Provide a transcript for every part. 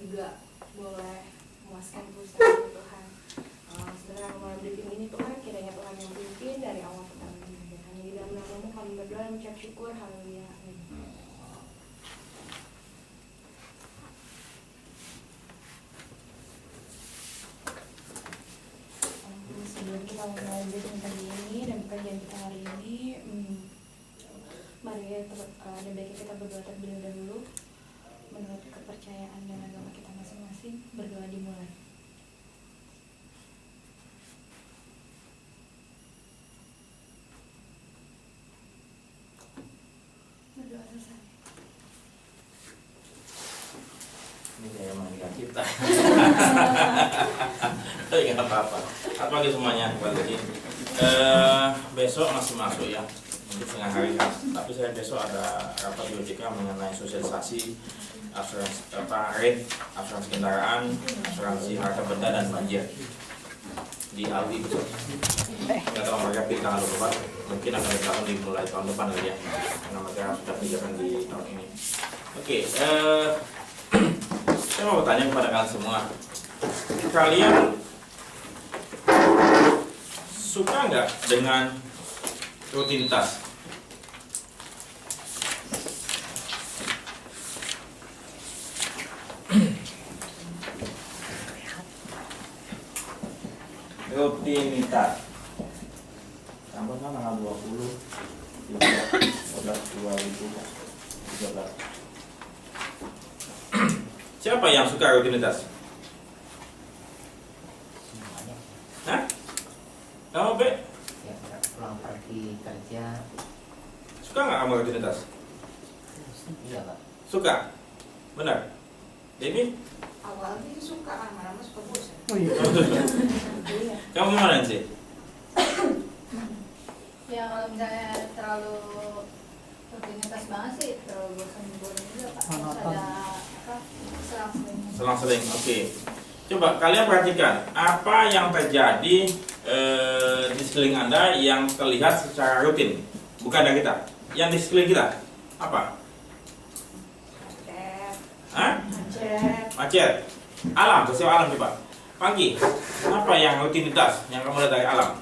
juga boleh memuaskan Gusti Tuhan. Sebenarnya ramalan briefing ini Tuhan, kiranya Tuhan yang pimpin dari awal kita mendengar. Hanya di dalam nama-Mu kami berdoa dan mengucap syukur. Haleluya. Amin. Sebelum kita mulai briefing kali ini dan kajian kita hari ini, mari ada baiknya kita berdoa terlebih dahulu. Menurut kepercayaan dan agama kita masing-masing, berdoa dimulai. Berdoa selesai. Ini kayak mandikan kita. Tapi nggak apa-apa. Apa lagi semuanya balik. Besok masih masuk ya. Mungkin setengah hari kan. Tapi saya besok ada rapat di OJK mengenai sosialisasi asuransi rate, asuransi kendaraan, asuransi harta benda dan banjir di Aldi besok. Nggak tahu mereka pilih tanggal 24, mungkin akan dilakukan dimulai tahun depan kali ya, karena mereka sudah pikirkan di tahun ini. Oke, saya mau bertanya kepada kalian semua, kalian suka nggak dengan rutinitas? Rutinitas sampai tanggal 20 2013. Siapa yang suka rutinitas? Hah? Kamu Be? Ya, pulang pergi kerja. Suka nggak kamu rutinitas? Iya Pak. Suka? Benar? Debbie? Awalnya suka, lama-lama suka bosan. Oh iya. Kamu gimana sih? Ya kalau misalnya terlalu rutinitas banget sih, terlalu bosan-bosan juga Pak. Harus ada apa? Selang-seling. Selang-seling, oke. Coba kalian perhatikan apa yang terjadi di sekeliling Anda yang terlihat secara rutin, bukan dari kita, yang di sekeliling kita. Apa? Macet. Hah? Macet. Macet. Alam, peristiwa alam coba. Pagi, apa yang rutinitas yang kamu lihat dari alam?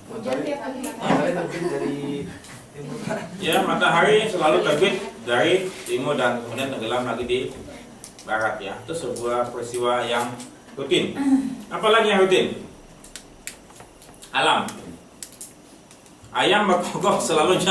Hujan tiap pagi. Matahari terbit dari timur. Ya, matahari selalu terbit dari timur dan kemudian tenggelam lagi di barat ya. Itu sebuah peristiwa yang rutin. Apalagi yang rutin? Alam. Ayam berkokok selalu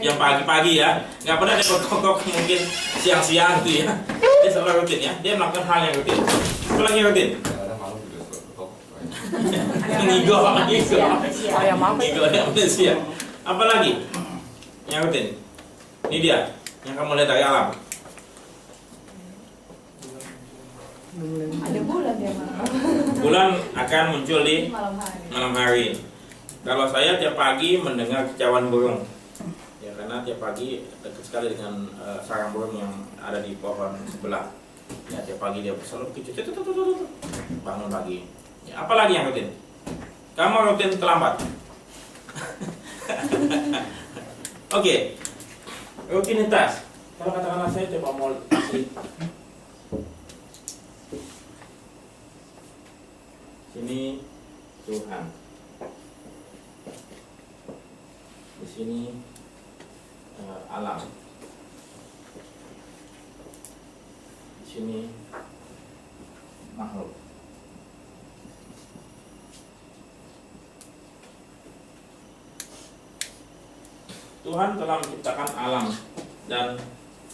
yang pagi-pagi ya. Nggak pernah dia berkokok mungkin siang-siang tuh ya. Dia selalu rutin ya. Dia melakukan hal yang rutin. Apalagi yang rutin? Ada malam juga berkokok. Ngigo. Ayam apa? Ngigo ya, manusia. Apalagi yang rutin? Ini dia yang kamu lihat dari alam. Ada bulan ya malam. Bulan akan muncul di Malam hari. malam hari. Kalau saya tiap pagi mendengar kicauan burung, ya karena tiap pagi dekat sekali dengan sarang burung yang ada di pohon sebelah. Ya tiap pagi dia selalu kicau, bangun pagi. Ya, apalagi yang rutin? Kamu rutin terlambat. Oke, rutinitas. Kalau katakanlah saya coba mau kasih sini Tuhan. Di sini alam. Di sini makhluk. Tuhan telah menciptakan alam dan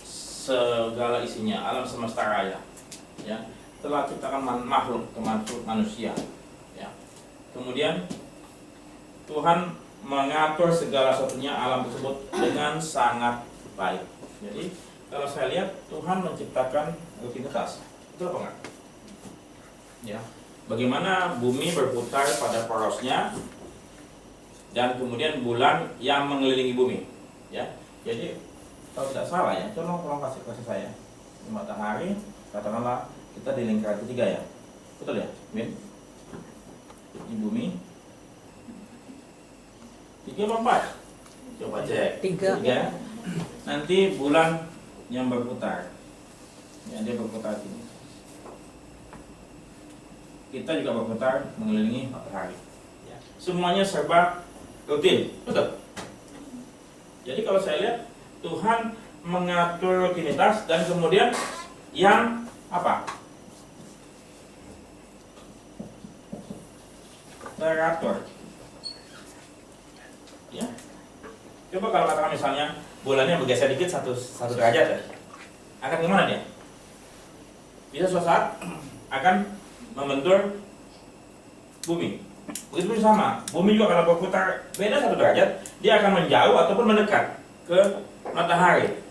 segala isinya, alam semesta raya. Ya, telah ciptakan makhluk, termasuk manusia. Ya. Kemudian Tuhan mengatur segala sesuatunya alam tersebut dengan sangat baik. Jadi kalau saya lihat Tuhan menciptakan rutinitas, itu apa enggak? Ya, bagaimana bumi berputar pada porosnya dan kemudian bulan yang mengelilingi bumi. Ya, jadi kalau tidak salah ya, tolong kasih saya. Matahari, katakanlah kita di lingkaran ketiga ya, betul ya, Min? Di bumi. 3 apa 4? Coba cek. 3. Nanti bulan yang berputar. Ya, dia berputar gini. Kita juga berputar mengelilingi matahari. Ya. Semuanya serba rutin, betul? Jadi kalau saya lihat Tuhan mengatur rutinitas dan kemudian yang apa? Teratur. Ya. Coba kalau katakan misalnya bulannya bergeser dikit satu derajat ya, akan gimana dia? Bisa suatu saat akan membentur bumi. Begitu pun sama, bumi juga kalau berputar beda satu derajat, dia akan menjauh ataupun mendekat ke matahari.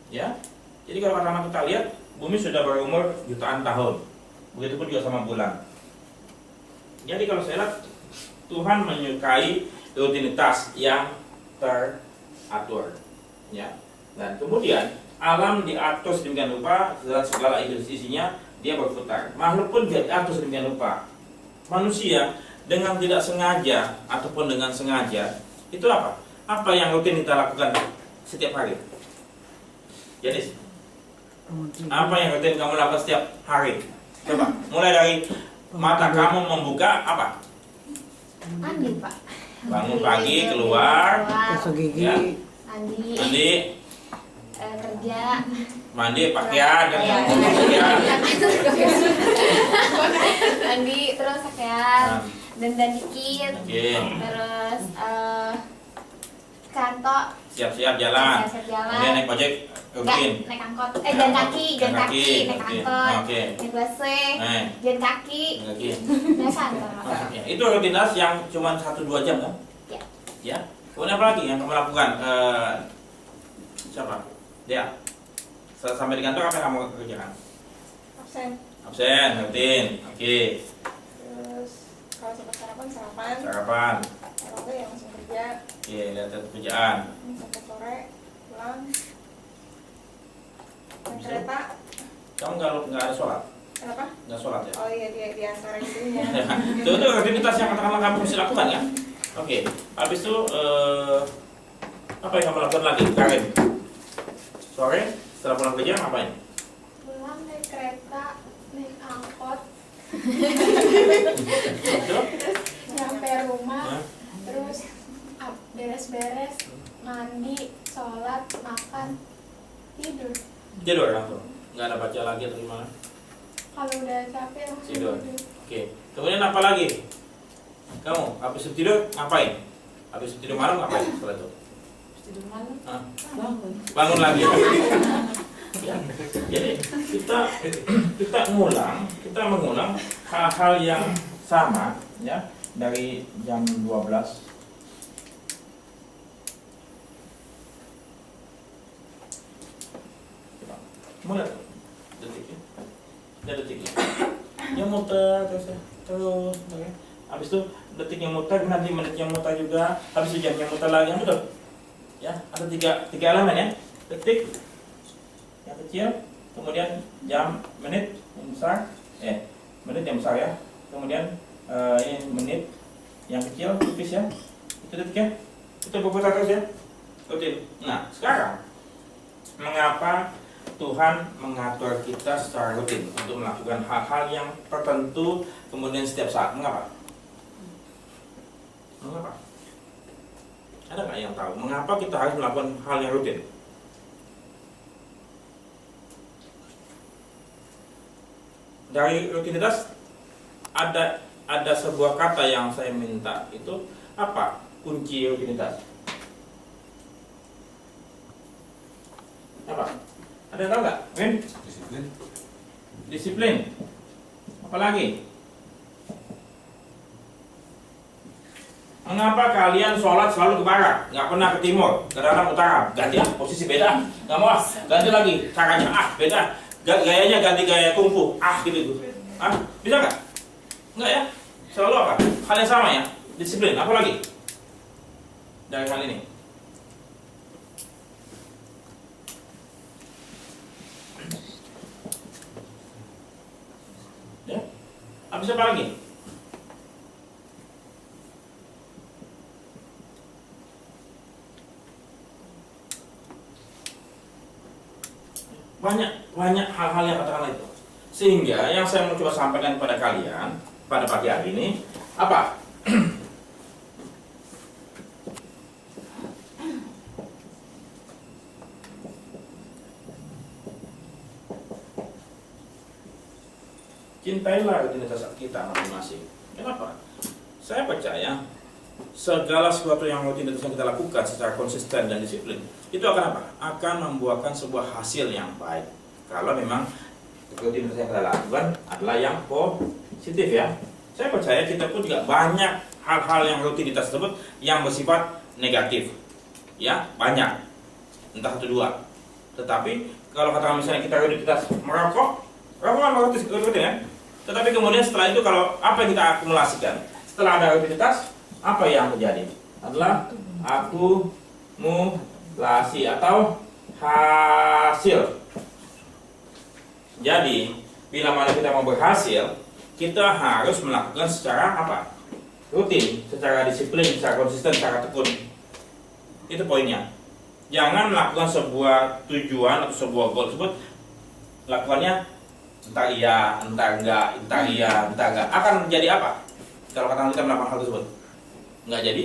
Ya, jadi kalau katakan kita lihat, bumi sudah berumur jutaan tahun. Begitupun juga sama bulan. Jadi kalau saya lihat, Tuhan menyukai rutinitas yang teratur, ya. Dan kemudian alam diatur sedemikian rupa dan segala isinya dia berputar. Makhluk pun juga diatur sedemikian rupa. Manusia dengan tidak sengaja ataupun dengan sengaja itu apa? Apa yang rutin kita lakukan setiap hari? Jadi apa yang rutin kamu lakukan setiap hari? Coba mulai dari mata kamu membuka apa? Mandi, Pak. Bangun pagi keluar, Gosok gigi. ya, Mandi. mandi, Kerja. mandi pakaian kan Iya. pakaian. Mandi terus pakaian. Nah, Dandan dikit. oke, Terus kantor. siap-siap jalan. Siap jalan. Kemudian naik ojek rutin. Naik angkot. Jalan kaki. Jalan kaki. Naik oke. angkot. Oke. Naik busway. Nah, Jalan kaki. oke. Naik kantor. Ya, itu rutinitas yang cuma 1-2 jam kan? Ya. Ya. Kemudian apa lagi yang kamu lakukan? Siapa? Dia. Sampai di kantor apa yang kamu kerjakan? Absen. Absen, rutin. Oke. Terus kalau sempat sarapan. Sarapan. Kalau enggak ya langsung kerja. Oke, lihat pekerjaan. Sampai sore pulang. Naik Bisa. kereta. Kamu nggak ada sholat? Kenapa? Nggak sholat ya? Oh iya di antara itunya. Itu rutinitas yang katakanlah kamu mesti lakukan ya. Oke. Habis itu apa yang kamu lakukan lagi, Karin? Sore setelah pulang kerja ngapain? Pulang naik kereta. Naik angkot. Itu? Nyampe rumah. Hah? Terus beres-beres. Mandi. Sholat. Makan. Tidur. Tidur langsung. Nggak ada baca lagi atau gimana? Kalau udah capek langsung Tidur. tidur. Oke. Kemudian apa lagi? Kamu habis itu tidur ngapain? Habis itu tidur malam ngapain setelah itu? Tidur malam. Hah? Bangun. Bangun lagi. Ya. Jadi kita mengulang hal-hal yang sama ya dari jam 12. Mulai detiknya. Ya detiknya. Dia muter terus ya. Terus oke. Habis itu detiknya muter, nanti menitnya muter juga, habis itu jamnya muter lagi, betul? Ya, ada tiga elemen ya. Detik yang kecil, kemudian jam, menit yang besar, menit yang besar ya. Kemudian ini menit yang kecil, tipis ya. Itu detiknya. Itu berputar terus ya. Rutin. Nah, sekarang mengapa Tuhan mengatur kita secara rutin untuk melakukan hal-hal yang tertentu kemudian setiap saat? Mengapa? Mengapa? Ada nggak yang tahu mengapa kita harus melakukan hal yang rutin? Dari rutinitas ada sebuah kata yang saya minta, itu apa kunci rutinitas? Apa? Ada yang tahu nggak? Win? Disiplin. Disiplin. Apalagi? Mengapa kalian sholat selalu ke barat, nggak pernah ke timur, kadang-kadang utara? Ganti ah, posisi beda, nggak mau ah, ganti lagi caranya ah beda, gayanya ganti gaya kungfu ah gitu ah bisa nggak? Nggak ya, selalu apa? Hal yang sama ya, disiplin. Apa lagi dari hal ini? Ya, habis apa lagi? Banyak banyak hal-hal yang katakanlah itu. Sehingga yang saya mau coba sampaikan kepada kalian pada pagi hari ini apa? Cintailah rutinitas kita masing-masing. Kenapa? Saya percaya segala sesuatu yang rutinitas yang kita lakukan secara konsisten dan disiplin itu akan apa? Akan membuahkan sebuah hasil yang baik. Kalau memang rutinitas yang kita lakukan adalah yang positif ya. Saya percaya kita pun juga banyak hal-hal yang rutinitas tersebut yang bersifat negatif. Ya, banyak. Entah satu dua. Tetapi kalau katakan misalnya kita rutinitas merokok kan rutin ya. Tetapi kemudian setelah itu kalau apa yang kita akumulasikan setelah ada rutinitas, apa yang terjadi? Adalah akumulasi atau hasil. Jadi, bila mana kita mau berhasil, kita harus melakukan secara apa? Rutin, secara disiplin, secara konsisten, secara tekun. Itu poinnya. Jangan melakukan sebuah tujuan atau sebuah goal tersebut lakukannya entah iya, entah enggak, entah iya, entah enggak. Akan menjadi apa? Kalau kata kita melakukan hal tersebut, enggak jadi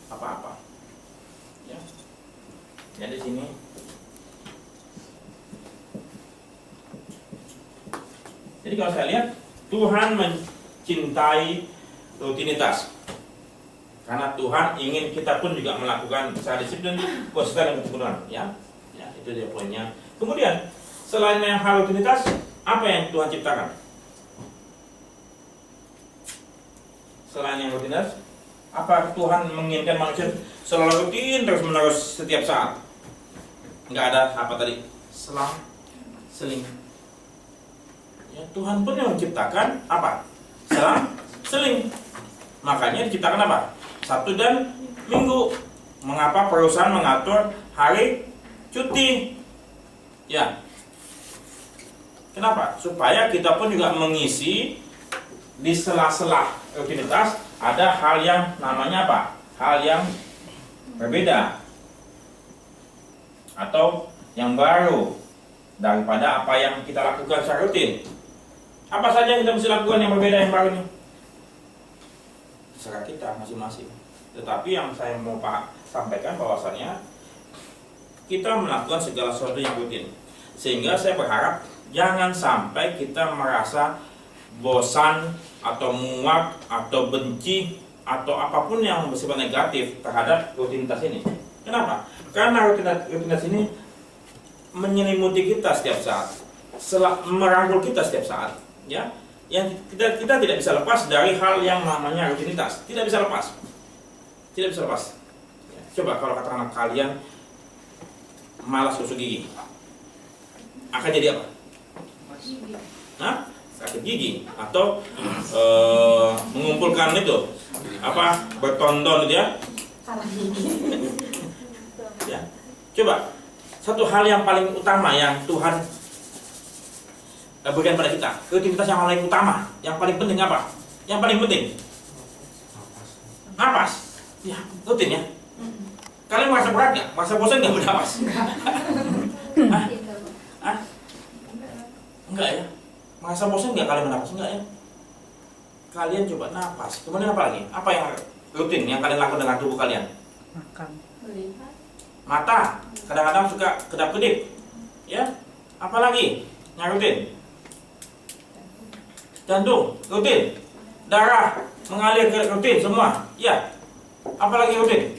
apa-apa. Ya. Jadi sini jadi kalau saya lihat Tuhan mencintai rutinitas. Karena Tuhan ingin kita pun juga melakukan secara disiplin, konsisten dan ketekunan, ya. Ya, itu dia poinnya. Kemudian selain yang hal rutinitas, apa yang Tuhan ciptakan? Selain yang rutinitas, apa Tuhan menginginkan manusia selalu rutin terus menerus setiap saat? Enggak ada apa tadi? Seling. Ya, Tuhan pun yang menciptakan apa? Seling. Makanya diciptakan apa? Sabtu dan Minggu. Mengapa perusahaan mengatur hari cuti? Ya. Kenapa? Supaya kita pun juga mengisi di sela-sela rutinitas ada hal yang namanya apa? Hal yang berbeda atau yang baru daripada apa yang kita lakukan secara rutin. Apa saja yang kita mesti lakukan yang berbeda yang baru ini? Terserah kita masing-masing. Tetapi yang saya mau sampaikan bahwasannya kita melakukan segala sesuatu yang rutin. Sehingga saya berharap jangan sampai kita merasa bosan atau muak atau benci atau apapun yang bersifat negatif terhadap rutinitas ini. Kenapa? Karena rutinitas ini menyelimuti kita setiap saat, merangkul kita setiap saat, ya. Yang kita tidak bisa lepas dari hal yang namanya rutinitas. Tidak bisa lepas. Ya. Coba kalau katakanlah kalian malas gosok gigi, akan jadi apa? Sakit gigi atau mengumpulkan itu apa bertonton itu ya. Ya. Coba satu hal yang paling utama yang Tuhan berikan pada kita, rutinitas yang paling utama, yang paling penting apa? Yang paling penting napas. Ya, rutin ya. Kalian merasa berat nggak? Merasa bosan nggak bernapas? Enggak ya. Merasa bosan nggak kalian bernapas? Enggak ya. Kalian coba napas. Kemudian apa lagi? Apa yang rutin yang kalian lakukan dengan tubuh kalian? Makan. Mata. Kadang-kadang suka kedap-kedip. Ya. Apa lagi yang rutin? Jantung, rutin. Darah mengalir ke rutin semua. Ya. Apalagi rutin?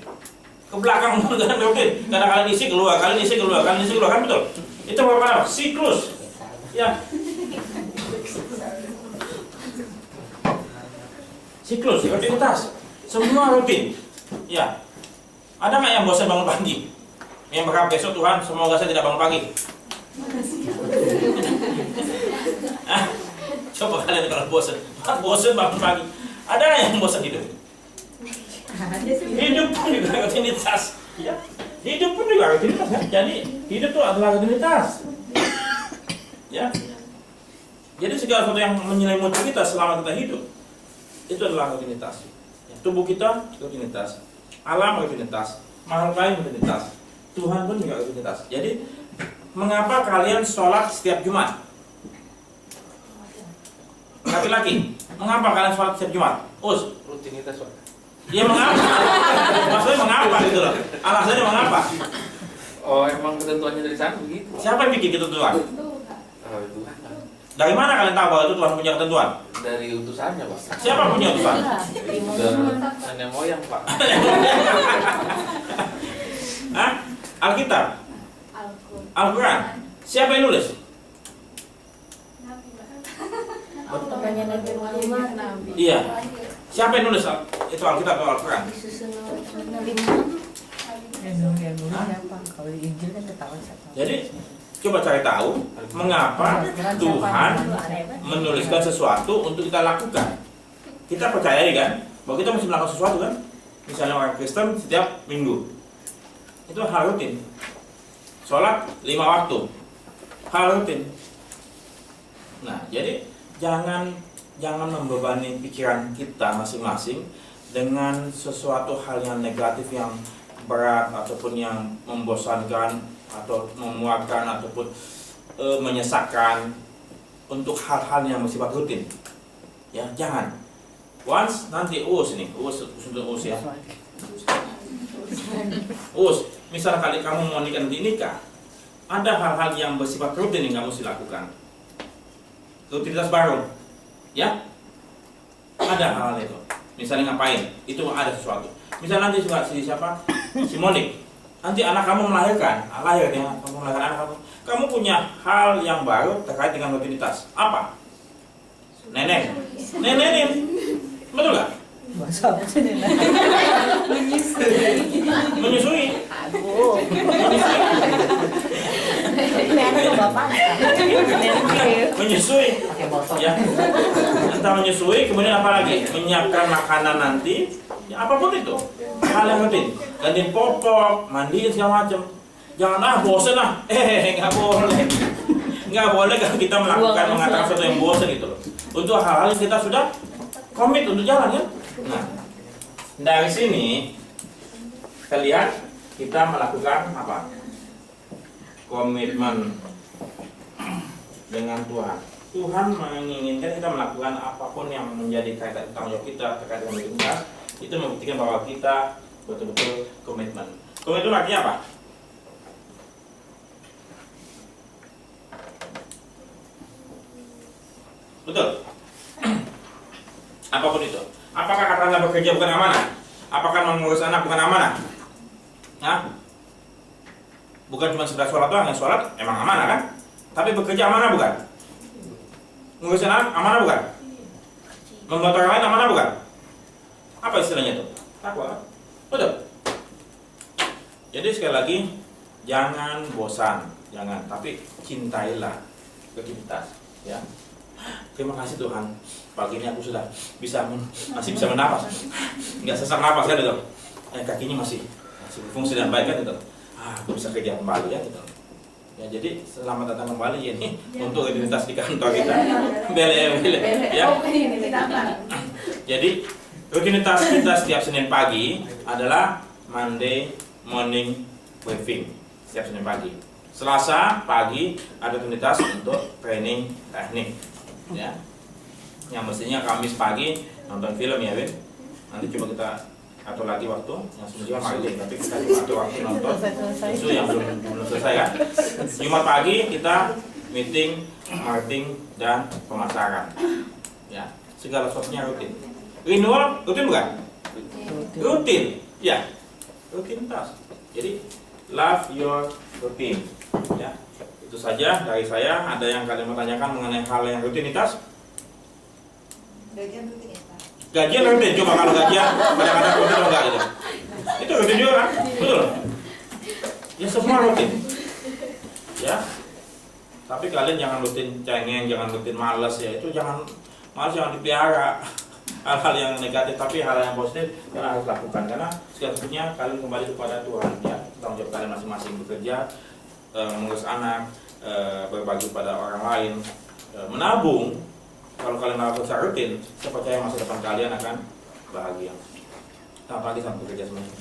Ke belakang kan rutin. Karena kalian isi keluar, kalian isi keluar, kalian isi keluar, kan betul? Itu apa? Siklus. Ya. Siklus, rutinitas. Semua rutin. Ya. Ada nggak yang bosan bangun pagi? Yang berharap besok Tuhan semoga saya tidak bangun pagi. Coba kalian kalau bosan bangun pagi. Ada nggak yang bosan hidup? Hidup pun juga rutinitas, ya. Hidup pun juga rutinitas, ya. Jadi hidup itu adalah rutinitas, ya. Jadi segala sesuatu yang menyelimuti kita selama kita hidup itu adalah rutinitas. Ya. Tubuh kita rutinitas, alam rutinitas, makhluk lain rutinitas, Tuhan pun juga rutinitas. Jadi mengapa kalian sholat setiap Jumat? Laki-laki, mengapa kalian sholat setiap Jumat? Us, Rutinitas Pak. ya mengapa? Maksudnya mengapa gitu loh? Alasannya mengapa? Oh emang ketentuannya dari sana begitu. Siapa yang bikin ketentuan? Tuhan. Oh Tuhan. Dari mana kalian tahu bahwa itu Tuhan punya ketentuan? Dari utusannya Pak. Siapa punya utusan? Dari nenek moyang Pak. Hah? Alkitab? Al-Quran. Al-Quran? Siapa yang nulis? Nabi Muhammad. Pertanyaan Nabi Muhammad. Nabi. Iya. Siapa yang nulis itu Alkitab atau Al-Quran? Disusun oleh Nabi Muhammad. Yang nulis siapa? Kalau di Injil kan ketahuan siapa. Jadi coba cari tahu mengapa Tuhan menuliskan sesuatu untuk kita lakukan. Kita percaya kan bahwa kita mesti melakukan sesuatu kan. Misalnya orang Kristen setiap minggu itu hal rutin. Sholat 5 waktu hal rutin. Nah jadi jangan membebani pikiran kita masing-masing dengan sesuatu hal yang negatif, yang berat ataupun yang membosankan atau memuakkan ataupun menyesakkan untuk hal-hal yang bersifat rutin. Ya, jangan. Once nanti us ya. Misal kali kamu mau nikah, ada hal-hal yang bersifat rutin yang kamu mesti lakukan. Rutinitas baru. Ya. Ada hal-hal itu. Misalnya ngapain? Itu ada sesuatu. Misal nanti juga siapa? Si Monik. Nanti anak kamu melahirkan, kamu melahirkan anak kamu. Kamu punya hal yang baru terkait dengan rutinitas. Apa? Nenek. Betul nggak? Masa apa sih Nena? Menyusui. Aduh. Ini anak ke bapak. Menyusui. Pakai botol. Ya. Entah menyusui, kemudian apa lagi? Menyiapkan makanan nanti. Ya, apapun itu. Hal yang rutin. Gantiin popok, mandiin segala macam. Jangan bosen lah. Nggak boleh. Nggak boleh kalau kita mengatakan sesuatu yang bosen gitu loh. Untuk hal-hal yang kita sudah komit untuk jalan ya. Nah, dari sini kita lihat kita melakukan apa? Komitmen dengan Tuhan. Tuhan menginginkan kita melakukan apapun yang menjadi kaitan tanggung jawab kita terkait dengan rutinitas. Itu membuktikan bahwa kita betul-betul komitmen. Komitmen artinya apa? Betul. Apapun itu. Apakah kata bekerja bukan amanah? Apakah mengurus anak bukan amanah? Nah, bukan cuma sekedar sholat doang. Yang sholat emang amanah kan? Tapi bekerja amanah bukan? Mengurus anak amanah bukan? Membantu orang lain amanah bukan? Apa istilahnya itu? Takwa. Betul. Jadi sekali lagi, jangan bosan, tapi cintailah rutinitas. Ya. Terima kasih Tuhan, pagi ini aku sudah masih bisa bernapas, nggak sesak napas kan itu, kakinya masih berfungsi dengan baik kan itu, aku bisa kerja kembali ya gitu. Ya jadi selamat datang kembali ya nih untuk rutinitas di kantor kita, bele ya. Jadi rutinitas kita setiap Senin pagi adalah Monday morning briefing setiap Senin pagi. Selasa pagi ada rutinitas untuk training teknik. Ya, yang mestinya Kamis pagi nonton film ya, Win. Nanti coba kita atur lagi waktu, yang semestinya pagi, tapi kita coba atur waktu nonton itu yang belum selesai kan. Jumat pagi kita meeting, marketing dan pemasaran. Ya, segala sesuatunya rutin. Renewal rutin bukan? Rutin, ya, rutinitas. Jadi love your routine. Ya. Itu saja dari saya. Ada yang kalian mau tanyakan mengenai hal yang rutinitas? Gajian rutinitas. Gajian rutin, coba kalau gajian kadang-kadang rutin atau enggak gitu. Itu rutin juga kan? Betul. Ya semua rutin. Ya. Tapi kalian jangan rutin cengeng, jangan rutin malas ya. Itu jangan dipelihara. Hal-hal yang negatif, tapi hal yang positif kalian harus lakukan karena selanjutnya kalian kembali kepada Tuhan ya. Tanggung jawab kalian masing-masing bekerja, mengurus anak, berbagi pada orang lain, menabung. Kalau kalian melakukan secara rutin, saya percaya masa depan kalian akan bahagia. Selamat pagi, sampai bekerja semuanya.